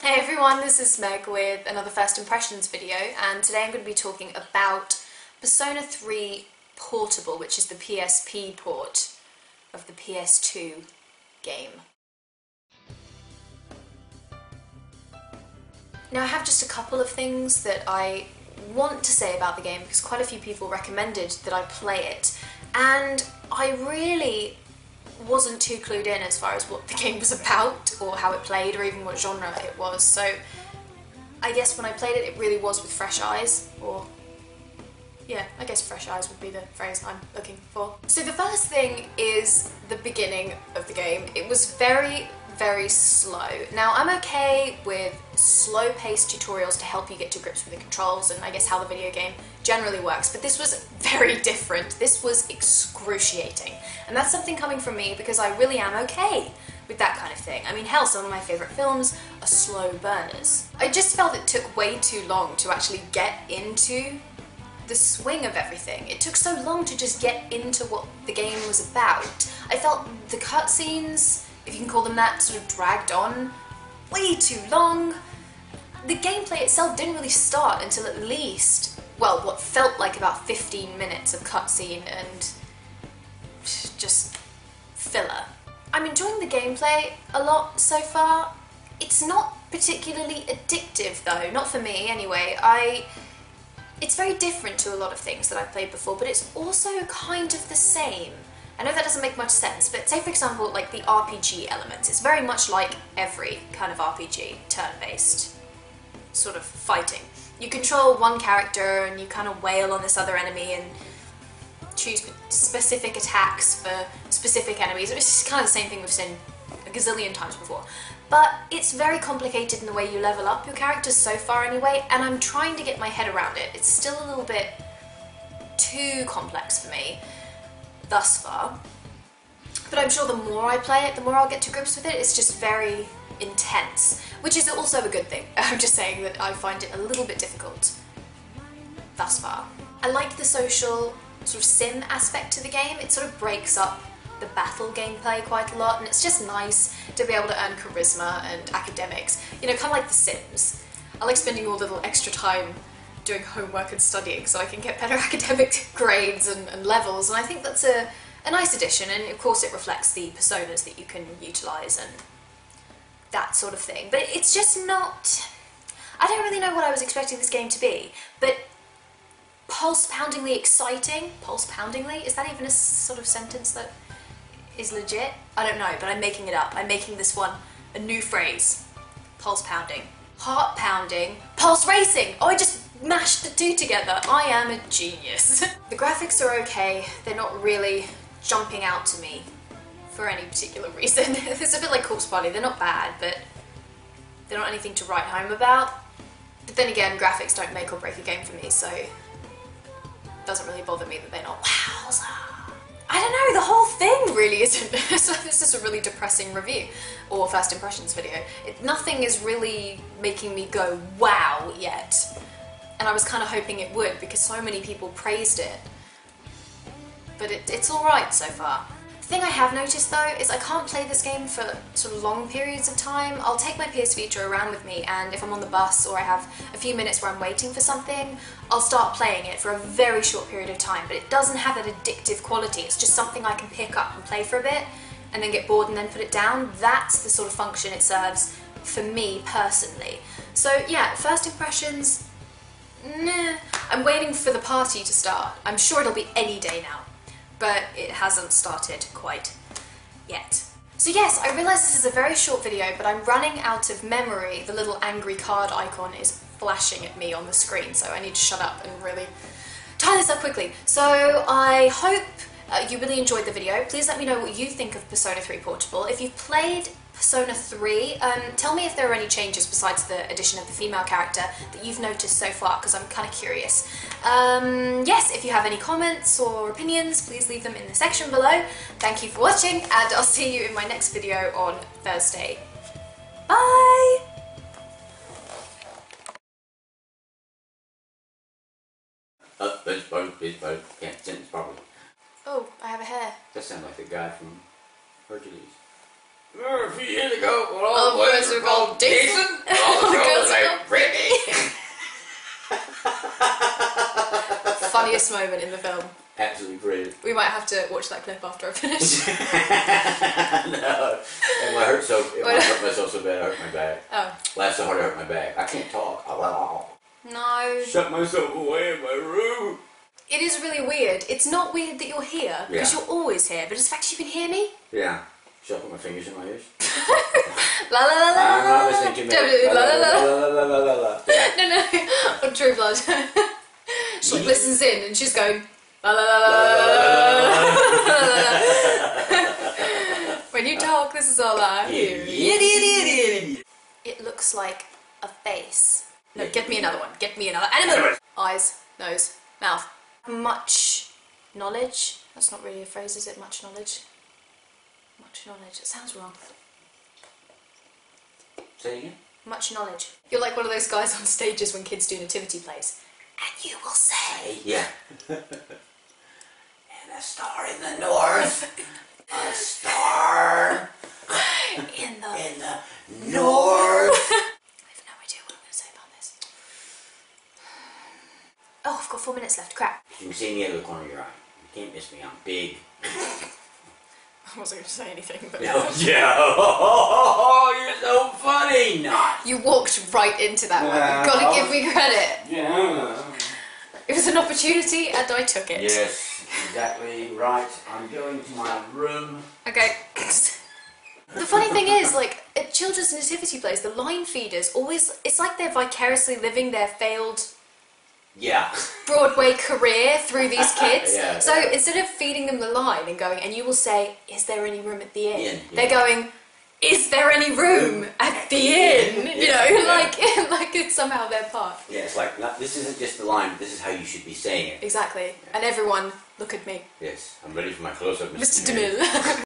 Hey everyone, this is Meg with another First Impressions video, and today I'm going to be talking about Persona 3 Portable, which is the PSP port of the PS2 game. Now I have just a couple of things that I want to say about the game because quite a few people recommended that I play it, and I really wasn't too clued in as far as what the game was about or how it played or even what genre it was, so I guess when I played it, it really was with fresh eyes, or yeah, I guess fresh eyes would be the phrase I'm looking for. So the first thing is the beginning of the game. It was very slow. Now I'm okay with slow-paced tutorials to help you get to grips with the controls and I guess how the video game generally works, but this was very different. This was excruciating, and that's something coming from me because I really am okay with that kind of thing. I mean, hell, some of my favourite films are slow burners. I just felt it took way too long to actually get into the swing of everything. It took so long to just get into what the game was about. I felt the cutscenes, if you can call them that, sort of dragged on way too long. The gameplay itself didn't really start until at least, well, what felt like about 15 minutes of cutscene and just filler. I'm enjoying the gameplay a lot so far. It's not particularly addictive though, not for me anyway. It's very different to a lot of things that I've played before, but it's also kind of the same. I know that doesn't make much sense, but say for example like the RPG elements, it's very much like every kind of RPG, turn-based sort of fighting. You control one character and you kind of wail on this other enemy and choose specific attacks for specific enemies. It's just kind of the same thing we've seen a gazillion times before. But it's very complicated in the way you level up your characters so far anyway, and I'm trying to get my head around it. It's still a little bit too complex for me thus far, but I'm sure the more I play it, the more I'll get to grips with it. It's just very intense, which is also a good thing. I'm just saying that I find it a little bit difficult thus far. I like the social sort of sim aspect to the game. It sort of breaks up the battle gameplay quite a lot, and it's just nice to be able to earn charisma and academics, you know, kind of like The Sims. I like spending all the little extra time doing homework and studying so I can get better academic grades and levels, and I think that's a nice addition, and of course it reflects the personas that you can utilise and that sort of thing. But it's just not... I don't really know what I was expecting this game to be, but pulse-poundingly exciting? Pulse-poundingly? Is that even a sort of sentence that is legit? I don't know, but I'm making it up. I'm making this one a new phrase. Pulse-pounding. Heart-pounding. Pulse-racing! Oh, I just mashed the two together. I am a genius. The graphics are okay. They're not really jumping out to me for any particular reason. It's a bit like Corpse Party. They're not bad, but they're not anything to write home about. But then again, graphics don't make or break a game for me, so it doesn't really bother me that they're not wowza. I don't know, the whole thing really isn't. So this is a really depressing review, or first impressions video. Nothing is really making me go wow yet. And I was kind of hoping it would because so many people praised it. But it's alright so far. The thing I have noticed though is I can't play this game for sort of long periods of time. I'll take my PS Vita around with me, and if I'm on the bus or I have a few minutes where I'm waiting for something, I'll start playing it for a very short period of time, but it doesn't have that addictive quality. It's just something I can pick up and play for a bit and then get bored and then put it down. That's the sort of function it serves for me personally. So yeah, first impressions, nah. I'm waiting for the party to start. I'm sure it'll be any day now, but it hasn't started quite yet. So yes, I realise this is a very short video, but I'm running out of memory. The little angry card icon is flashing at me on the screen, so I need to shut up and really tie this up quickly. So I hope you really enjoyed the video. Please let me know what you think of Persona 3 Portable. If you've played Persona 3, tell me if there are any changes besides the addition of the female character that you've noticed so far, because I'm kind of curious. Yes, if you have any comments or opinions, please leave them in the section below. Thank you for watching, and I'll see you in my next video on Thursday. Bye! Can't sentence properly. Oh, I have a hair. That sounds like the guy from Hercules. Remember a few years ago when all the boys boys were were called called Jason? Jason? funniest moment in the film. Absolutely brilliant. We might have to watch that clip after I finish. No. It might hurt myself so bad I hurt my back. Oh. Laugh so hard I hurt my back. I can't talk. No. Shut myself away in my room. It is really weird. It's not weird that you're here, because you're always here, but it's the fact you can hear me. Yeah. Should I put my fingers in my ears? La la la la. I'm not listening to me. La la la la. No. On True Blood. She listens in and she's going la la la la la. When you talk, this is all I hear. It looks like a face. No, get me another one. Get me another animal. Eyes, nose, mouth. Much knowledge. That's not really a phrase, is it? Much knowledge. Much knowledge. It sounds wrong. Say again? Much knowledge. You're like one of those guys on stages when kids do nativity plays. And you will say... Yeah. And a star in the north. A star in the north. I have no idea what I'm going to say about this. Oh, I've got 4 minutes left. Crap. You can see me out of the corner of your eye. You can't miss me. I'm big. I wasn't going to say anything, but... Yeah. Oh, you're so funny. Not. You walked right into that one. You've got to give me credit. Yeah. It was an opportunity and I took it. Yes, exactly right. I'm going to my room. Okay. The funny thing is, like, at children's nativity plays, the line feeders always... It's like they're vicariously living their failed... Broadway career through these kids. So instead of feeding them the line and going, and you will say, is there any room at the inn? They're going, is there any room at the inn? You know, like it's somehow their part. Yeah, it's like, this isn't just the line, but this is how you should be saying it. Exactly. And everyone, look at me. Yes, I'm ready for my close-up, Mr. DeMille.